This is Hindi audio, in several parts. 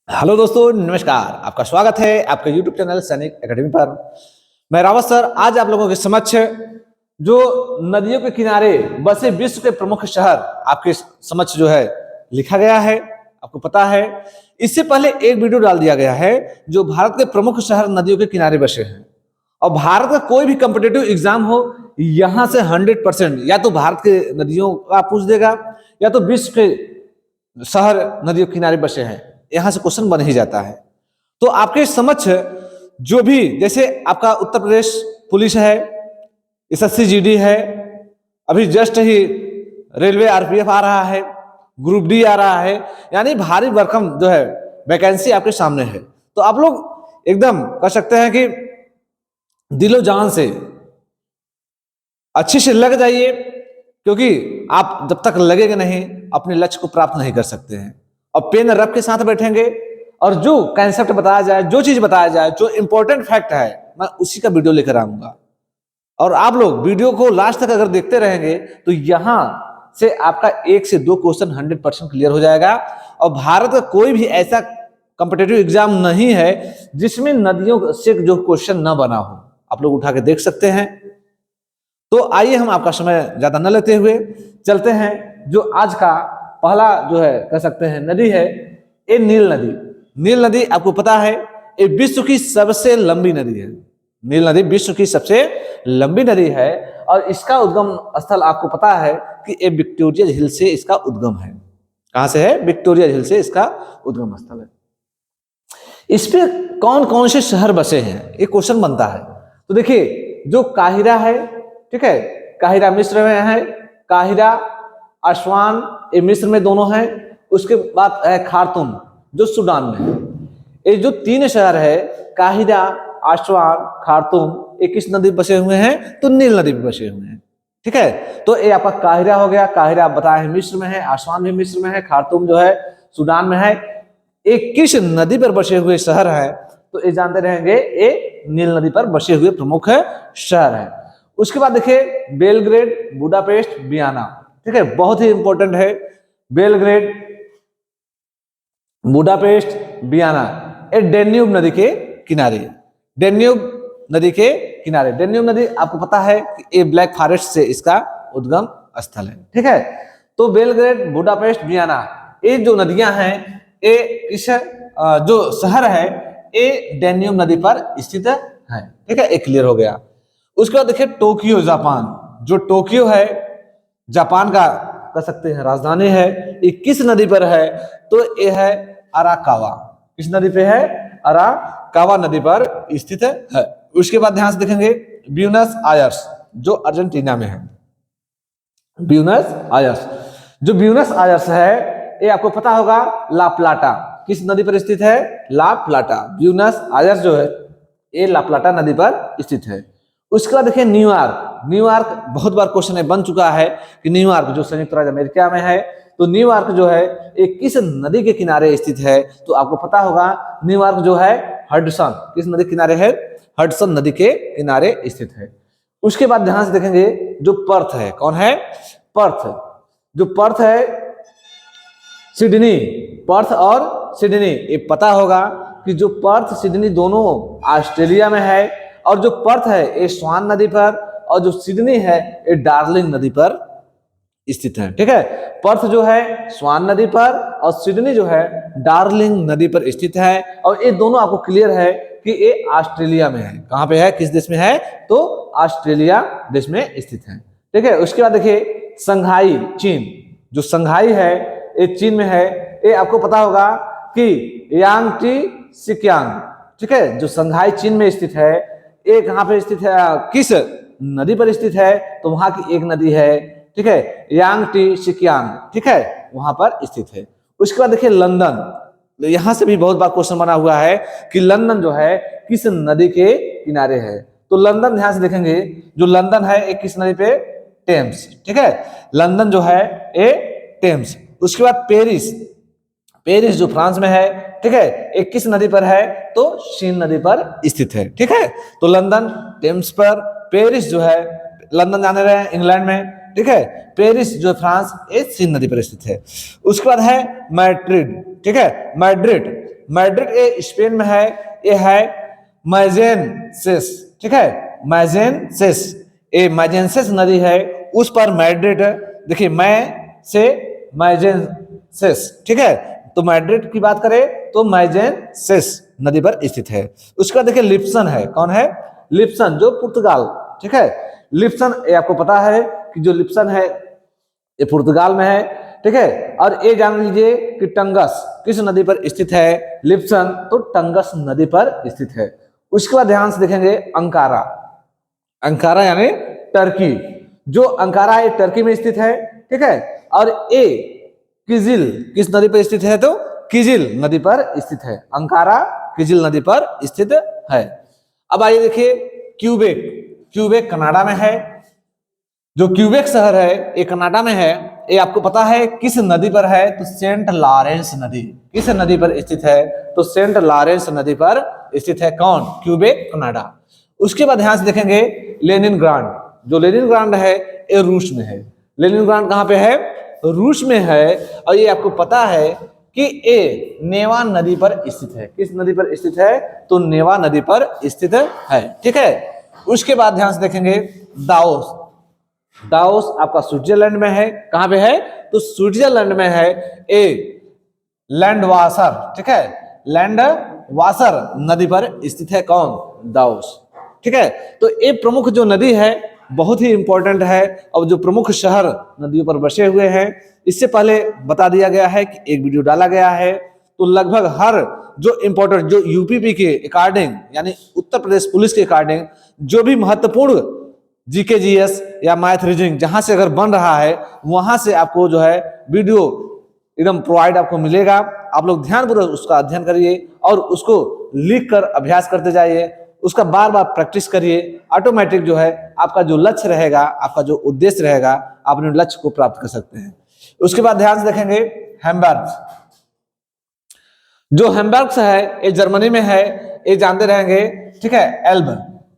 हेलो दोस्तों, नमस्कार। आपका स्वागत है आपके YouTube चैनल सैनिक एकेडमी पर। मैं रावत सर आज आप लोगों के समक्ष जो नदियों के किनारे बसे विश्व के प्रमुख शहर आपके समक्ष जो है लिखा गया है। आपको पता है इससे पहले एक वीडियो डाल दिया गया है जो भारत के प्रमुख शहर नदियों के किनारे बसे हैं। और भारत का कोई भी कॉम्पिटेटिव एग्जाम हो, यहाँ से 100% या तो भारत के नदियों का पूछ देगा या तो विश्व के शहर नदियों के किनारे बसे हैं, यहां से क्वेश्चन बन ही जाता है। तो आपके समक्ष जो भी जैसे आपका उत्तर प्रदेश पुलिस है, एसएससी जीडी है, अभी जस्ट ही रेलवे आरपीएफ आ रहा है, ग्रुप डी आ रहा है, यानी भारी भरकम जो है वैकेंसी आपके सामने है। तो आप लोग एकदम कह सकते हैं कि दिलो जान से अच्छे से लग जाइए, क्योंकि आप जब तक लगेंगे नहीं अपने लक्ष्य को प्राप्त नहीं कर सकते हैं। और पेन रब के साथ बैठेंगे और जो कंसेप्ट बताया जाए, जो चीज बताया जाए, जो इंपॉर्टेंट फैक्ट है, मैं उसी का वीडियो लेकर आऊंगा। और आप लोग वीडियो को लास्ट तक अगर देखते रहेंगे तो यहां से आपका 1 से 2 क्वेश्चन 100% क्लियर हो जाएगा। और भारत का कोई भी ऐसा कॉम्पिटिटिव एग्जाम नहीं है जिसमें नदियों से जो क्वेश्चन न बना हो, आप लोग उठा के देख सकते हैं। तो आइए हम आपका समय ज्यादा न लेते हुए चलते हैं। जो आज का पहला जो है कह सकते हैं नदी है, ये नील नदी। नील नदी आपको पता है ये विश्व की सबसे लंबी नदी है। नील नदी विश्व की सबसे लंबी नदी है और इसका उद्गम स्थल आपको पता है कि ये विक्टोरिया झील से इसका उद्गम है। कहां से है? विक्टोरिया झील से इसका उद्गम स्थल है। इस पे कौन कौन से शहर बसे हैं, ये क्वेश्चन बनता है। तो देखिए, जो काहिरा है, ठीक है, काहिरा मिस्र में है, काहिरा असवान ये मिस्र में दोनों है। उसके बाद है खार्तूम जो सूडान में है। ये जो 3 शहर है काहिरा, असवान, खार्तूम, ये किस नदी बसे हुए हैं? तो नील नदी पे बसे हुए हैं। ठीक है, तो ये आपका काहिरा हो गया। काहिरा आप बताया है मिस्र में है, असवान भी मिस्र में है, खार्तूम जो है सूडान में है। ये किस नदी पर बसे हुए शहर है? तो ये जानते रहेंगे, ये नील नदी पर बसे हुए प्रमुख शहर है। उसके बाद देखिए बेलग्रेड, बुडापेस्ट, वियना। ठीक है, बहुत ही इंपॉर्टेंट है। बेलग्रेड, बुडापेस्ट, वियना, ये डेन्यूब नदी के किनारे। डेन्यूब नदी के किनारे। डेन्यूब नदी आपको पता है कि ये ब्लैक फॉरेस्ट से इसका उद्गम स्थल है। ठीक है, तो बेलग्रेड, बुडापेस्ट, वियना ये जो नदियां हैं, ये इस जो शहर है ये डेन्यूब नदी पर स्थित है। ठीक है, ये क्लियर हो गया। उसके बाद देखिए टोक्यो, जापान। जो टोक्यो है जापान का कह सकते हैं राजधानी है, ये किस नदी पर है? तो ये है अराकावा। किस नदी पे है? अराकावा नदी पर स्थित है। उसके बाद ध्यान से देखेंगे ब्यूनस आयर्स जो अर्जेंटीना में है। ब्यूनस आयर्स, जो ब्यूनस आयर्स है ये आपको पता होगा ला प्लाटा किस नदी पर स्थित है? ला प्लाटा। ब्यूनस आयर्स जो है ये ला प्लाटा नदी पर स्थित है। उसके बाद देखिए न्यूयॉर्क। न्यूयॉर्क बहुत बार क्वेश्चन बन चुका है कि न्यूयॉर्क जो संयुक्त राज्य अमेरिका में है, तो न्यूयॉर्क जो है एक किस नदी के किनारे स्थित है? तो आपको पता होगा न्यूयॉर्क जो है हडसन, किस नदी के किनारे है? हडसन नदी के किनारे स्थित है। उसके बाद ध्यान से देखेंगे जो पर्थ है, कौन है? पर्थ। जो पर्थ है सिडनी, पर्थ और सिडनी, ये पता होगा कि जो पर्थ सिडनी दोनों ऑस्ट्रेलिया में है। और जो पर्थ है ये स्वान नदी पर और जो सिडनी है ये डार्लिंग नदी पर स्थित है। ठीक है, पर्थ जो है स्वान नदी पर और सिडनी जो है डार्लिंग नदी पर स्थित है। और ये दोनों आपको क्लियर है कि ये ऑस्ट्रेलिया में है। कहां पे है? किस देश में है? तो ऑस्ट्रेलिया देश में स्थित है। ठीक है, उसके बाद देखिए संघाई, चीन। जो संघाई है ये चीन में है। ये आपको पता होगा कि यांगटी सिक्यांग। ठीक है, जो संघाई चीन में स्थित है, ये कहां पे स्थित है? किस नदी पर स्थित है? तो वहां की एक नदी है, ठीक है, यांगटी सिक्यांग। ठीक है, वहां पर स्थित है। उसके बाद देखिए लंदन। यहां से भी बहुत बार क्वेश्चन बना हुआ है कि लंदन जो है किस नदी के किनारे है? तो लंदन ध्यान से देखेंगे, जो लंदन है एक किस नदी पे? टेम्स। ठीक है, लंदन जो है ये टेम्स। उसके बाद पेरिस। पेरिस जो फ्रांस में है, ठीक है, एक किस नदी पर है? तो सीन नदी पर स्थित है। ठीक है, तो लंदन टेम्स पर, पेरिस जो है लंदन जाने रहे हैं इंग्लैंड में, ठीक है, पेरिस जो फ्रांस ये सीन नदी पर स्थित है। उसके बाद है मैड्रिड। ठीक है, मैड्रिड मैड्रिड ये स्पेन में है, ये है मैजेंसेस, ठीक है, मैजेंसेस, ये मैजेंसेस नदी है, उस पर मैड्रिड, देखिए मै से मैजेंसेस, ठीक है, तो मैड्रिड की बात करें तो मैजेंसेस नदी पर स्थित है। उसके बाद देखिए लिप्सन है, कौन है, लिप्सन जो पुर्तगाल, ठीक है, लिप्सन ये आपको पता है कि जो लिप्सन है ये पुर्तगाल में है, ठीक है, और ये जान लीजिए कि टंगस किस नदी पर स्थित है, लिप्सन तो टंगस नदी पर स्थित है। उसके बाद ध्यान से देखेंगे अंकारा, अंकारा यानी टर्की, जो अंकारा है टर्की में स्थित है, ठीक है, और ए किजिल किस नदी पर स्थित है, तो किजिल नदी पर स्थित है, अंकारा किजिल नदी पर स्थित है। अब आइए देखिए क्यूबेक, क्यूबेक कनाडा में है, जो क्यूबेक शहर है ये कनाडा में है, ये आपको पता है किस नदी पर है, तो सेंट लॉरेंस नदी, किस नदी पर स्थित है, तो सेंट लॉरेंस नदी पर स्थित है, कौन, क्यूबेक कनाडा। उसके बाद ध्यान से देखेंगे लेनिनग्राड, जो लेनिनग्राड है ये रूस में है, लेनिनग्राड कहाँ पे है, रूस में है, और ये आपको पता है कि ये नेवा नदी पर स्थित है, किस नदी पर स्थित है, तो नेवा नदी पर स्थित है, ठीक है। उसके बाद ध्यान से देखेंगे दाओस, दाओस आपका स्विट्जरलैंड में है, कहां पे है, तो स्विट्जरलैंड में है, ए लैंडवासर, ठीक है, लैंडवासर नदी पर स्थित है, कौन, दाओस, ठीक है। तो ये प्रमुख जो नदी है बहुत ही इंपॉर्टेंट है, और जो प्रमुख शहर नदियों पर बसे हुए हैं, इससे पहले बता दिया गया है कि एक वीडियो डाला गया है, तो लगभग हर जो इंपॉर्टेंट, जो यूपीपी के अकॉर्डिंग यानी उत्तर प्रदेश पुलिस के अकॉर्डिंग जो भी महत्वपूर्ण जीके जीएस या मैथ रीजनिंग जहां से अगर बन रहा है वहां से आपको जो है वीडियो एकदम प्रोवाइड आपको मिलेगा। आप लोग ध्यानपूर्वक उसका अध्ययन करिए और उसको लिख कर अभ्यास करते जाइए, उसका बार बार प्रैक्टिस करिए, ऑटोमेटिक जो है आपका जो लक्ष्य रहेगा, आपका जो उद्देश्य रहेगा, आप अपने लक्ष्य को प्राप्त कर सकते हैं। उसके बाद ध्यान से देखेंगे हैम्बर्ग, जो हैम्बर्ग है ये जर्मनी में है, ये जानते रहेंगे, ठीक है, एल्ब,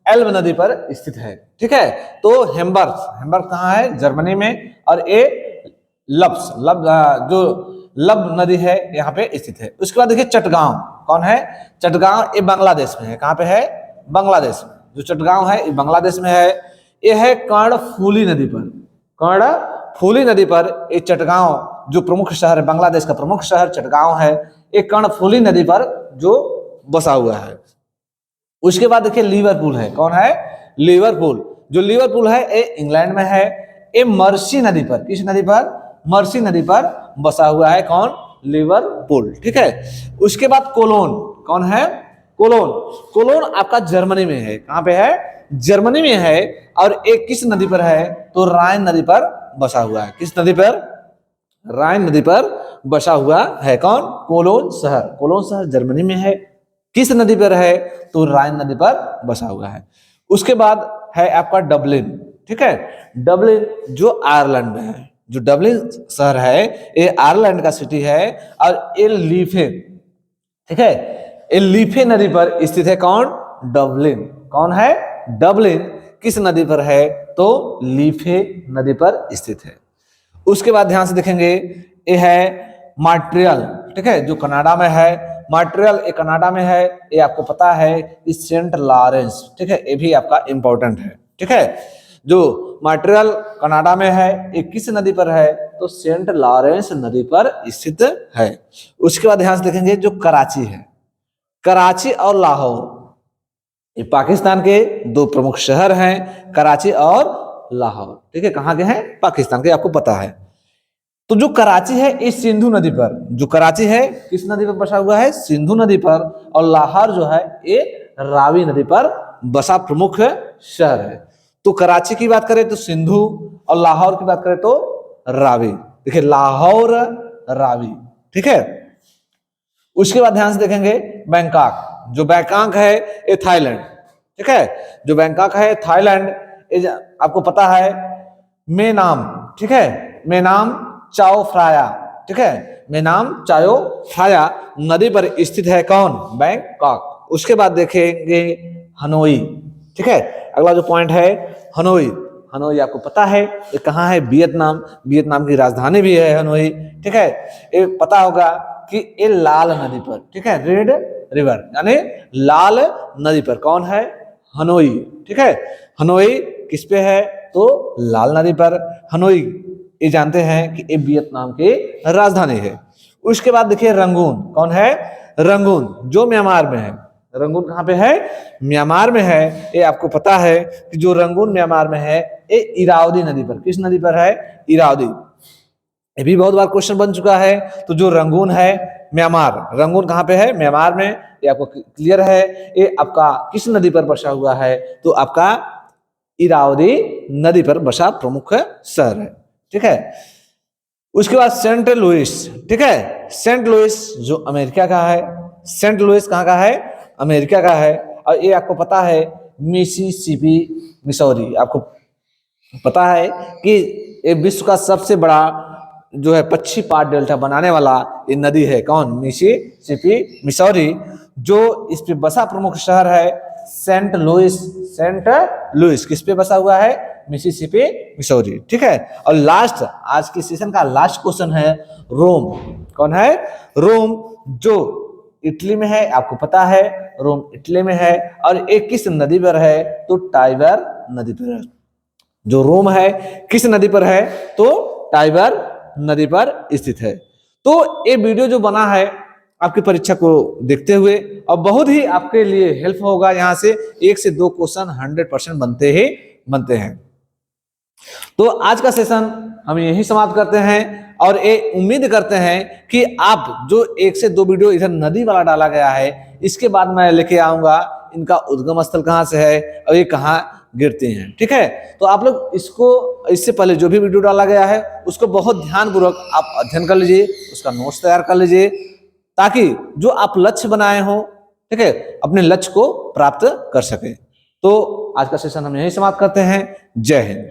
एल्ब नदी पर स्थित है, ठीक है। तो हैम्बर्ग, हैम्बर्ग कहाँ है, जर्मनी में, और ये लब्स, लब जो लब नदी है यहाँ पे स्थित है। उसके बाद देखिए चटगांव, कौन है, चटगांव ये बांग्लादेश में है, कहाँ पे है, बांग्लादेश में, जो चटगांव है ये बांग्लादेश में है, ये है कर्णफूली नदी पर, कर्णफूली नदी पर ये चटगांव जो प्रमुख शहर है, बांग्लादेश का प्रमुख शहर चटगांव है, ये कर्णफूली नदी पर जो बसा हुआ है। उसके बाद देखिए लिवरपूल है, कौन है, लिवरपूल, जो लिवरपूल है ये इंग्लैंड में है, ये मर्सी नदी पर, किस नदी पर, मर्सी नदी पर बसा हुआ है, कौन, लिवरपूल, ठीक है। उसके बाद कोलोन, कौन है, कोलोन, कोलोन आपका जर्मनी में है, कहां पे है, जर्मनी में है, और एक किस नदी पर है, तो राइन नदी पर बसा हुआ है, किस नदी पर, राइन नदी पर बसा हुआ है, कौन, कोलोन शहर, कोलोन शहर जर्मनी में है, किस नदी पर है, तो राइन नदी पर बसा हुआ है। उसके बाद है आपका डबलिन, ठीक है, डबलिन जो आयरलैंड में है, जो डबलिन शहर है ये आयरलैंड का सिटी है, और ये लीफे, ठीक है, ये लीफे नदी पर स्थित है, कौन, डबलिन, कौन है, डबलिन किस नदी पर है, तो लीफे नदी पर स्थित है। उसके बाद ध्यान से देखेंगे ये है मॉन्ट्रियल, ठीक है, जो कनाडा में है, मॉन्ट्रियल ये कनाडा में है, ये आपको पता है कि सेंट लॉरेंस, ठीक है, ये भी आपका इंपॉर्टेंट है, ठीक है, जो मॉन्ट्रियल कनाडा में है, ये किस नदी पर है, तो सेंट लॉरेंस नदी पर स्थित है। उसके बाद ध्यान से देखेंगे जो कराची है, कराची और लाहौर ये पाकिस्तान के दो प्रमुख शहर हैं, कराची और लाहौर, ठीक है, कहाँ के हैं, पाकिस्तान के, आपको पता है। तो जो कराची है ये सिंधु नदी पर, जो कराची है किस नदी पर बसा हुआ है, सिंधु नदी पर, और लाहौर जो है ये रावी नदी पर बसा प्रमुख शहर है। तो कराची की बात करें तो सिंधु, और लाहौर की बात करें तो रावी, देखिए लाहौर रावी, ठीक है। उसके बाद ध्यान से देखेंगे बैंकॉक, जो बैंकॉक है ये थाईलैंड, ठीक है, जो बैंकॉक है थाईलैंड, आपको पता है मेनाम, ठीक है, मेनाम चाओ फ्राया, ठीक है, मेनाम चाओ फ्राया नदी पर स्थित है, कौन, बैंकॉक। उसके बाद देखेंगे हनोई, ठीक है, अगला जो पॉइंट है हनोई, हनोई आपको पता है ये कहाँ है, वियतनाम, वियतनाम की राजधानी भी है हनोई, ठीक है, ये पता होगा कि ये लाल नदी पर, ठीक है, रेड रिवर यानी लाल नदी पर। कौन है? हनोई, ठीक है। हनोई किस पे है? तो लाल नदी पर। हनोई ये जानते हैं कि ये वियतनाम की राजधानी है। उसके बाद देखिए रंगून, कौन है? रंगून, जो म्यांमार में है। रंगून कहाँ पे है? म्यांमार में है। ये आपको पता है कि जो रंगून म्यांमार में है ये इरावदी नदी पर। किस नदी पर है? इरावदी। ये भी बहुत बार क्वेश्चन बन चुका है। तो जो रंगून है म्यांमार, रंगून कहाँ पे है? म्यांमार में। ये आपको क्लियर है। ये आपका किस नदी पर बसा हुआ है? तो आपका इरावदी नदी पर बसा प्रमुख शहर है, ठीक है। उसके बाद सेंट लुइस, ठीक है। सेंट लुइस जो अमेरिका का है। सेंट लुइस कहाँ का है? अमेरिका का है। और ये आपको पता है मिसिसिपी मिसौरी, आपको पता है कि ये विश्व का सबसे बड़ा जो है पश्चिमी पाट डेल्टा बनाने वाला ये नदी है। कौन? Mississippi Missouri. जो इस पे बसा प्रमुख शहर है सेंट लुइस। सेंट लुइस किस पे बसा हुआ है? मिसिसिपी मिसौरी, ठीक है। और लास्ट, आज की सेशन का लास्ट क्वेश्चन है रोम। कौन है? रोम, जो इटली में है। आपको पता है रोम इटली में है। और एक किस नदी पर है? तो टाइबर नदी पर है। जो रोम है किस नदी पर है? तो टाइबर नदी पर स्थित है। तो ये वीडियो जो बना है आपकी परीक्षा को देखते हुए और बहुत ही आपके लिए हेल्प होगा। यहाँ से 1 से 2 क्वेश्चन 100% बनते हैं। तो आज का सेशन हम यही समाप्त करते हैं और ये उम्मीद करते हैं कि आप जो 1 से 2 वीडियो इधर नदी वाला डाला गया है, इसके बाद मैं लेके आऊंगा इनका उद्गम स्थल कहाँ से है और ये कहाँ गिरती हैं, ठीक है। तो आप लोग इसको, इससे पहले जो भी वीडियो डाला गया है उसको बहुत ध्यानपूर्वक आप अध्ययन कर लीजिए, उसका नोट्स तैयार कर लीजिए, ताकि जो आप लक्ष्य बनाए हो, ठीक है, अपने लक्ष्य को प्राप्त कर सके। तो आज का सेशन हम यही समाप्त करते हैं। जय हिंद।